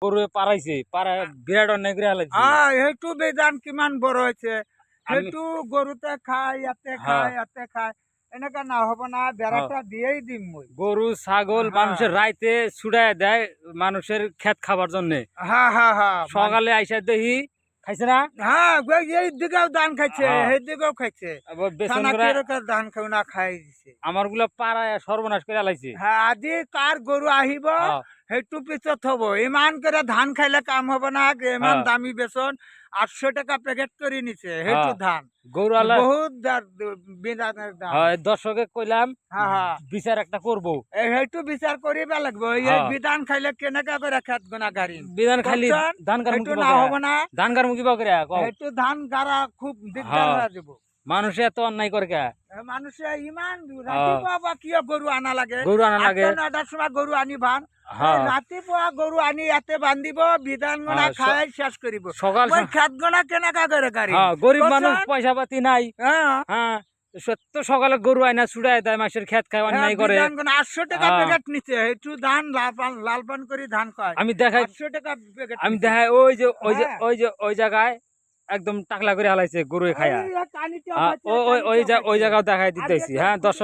গরু পারাইছে বিরাট অন্যায় করে হালাইছে। হ্যাঁ সেইটো বেদান কিমান বড় হয়েছে, সেইটো গরুতে খায় ইয়াতে খায় ইয়াতে খায়, এনেকা না হব না, বেড়াটা দিয়েই দিম মই। গরু ছাগল মানুষের রাইতে ছুড়ায় দেয় মানুষের ক্ষেত খাবার জন্য। হ্যাঁ হ্যাঁ হ্যাঁ সকালে আইসা দেখি খাইছে না। হ্যাঁ এই দিকেও ধান খাইছে, এই দিকেও খাইছে, ধান খাও না খাই দিছে। আমার গুলা পাড়ায় সর্বনাশ করে হালাইছে। হ্যাঁ আদি কার গরু আহিব সেইটো পিছত হব, ইমান করে ধান খাইলে কাম হব না, ইমান দামি বেচন 800 টাকা প্যাকেট করে নিছে সেইটো ধান। গরু বহুত বিধানের দাম। দর্শকে কইলাম বিচার একটা করবো, সেইটো বিচার করিবা লাগবো। এই বিধান খাইলে কেনেকা করে খেত গোনা গাড়ি বিধান খাইলে ধান গার মুখি না হব না, ধান গার মুখি বা করে সেইটো ধান গাড়া খুব দিগদার হয়ে যাব। মানুষে এত অন্যায় করে কে, মানুষে ইমান রাতিপুৱা বা কিয় গরু আনা লাগে, গরু আনা লাগে 8-9টার সময় গরু আনি ভান, রাতিপুৱা গরু আনি ইয়াতে বান্ধিব, বিধান গনা খাই শেষ করিব। সকাল খেত গনা কেনেকা করে গাড়ি, গরিব মানুষ পয়সা পাতি নাই। হ্যাঁ সত্য সকালে গরু আইনা ছুড়াই দেয়, মাসের খেত খায় অন্যায় করে। 800 টাকা প্যাকেট নিচ্ছে, একটু ধান লাল পান করে ধান খায়। আমি দেখাই 800 টাকা প্যাকেট, আমি দেখাই ওই জায়গায় একদম টাকলা করে হালাইছে গরু খায়া, ওই জায়গাও দেখাই দিতেছি। হ্যাঁ দর্শক।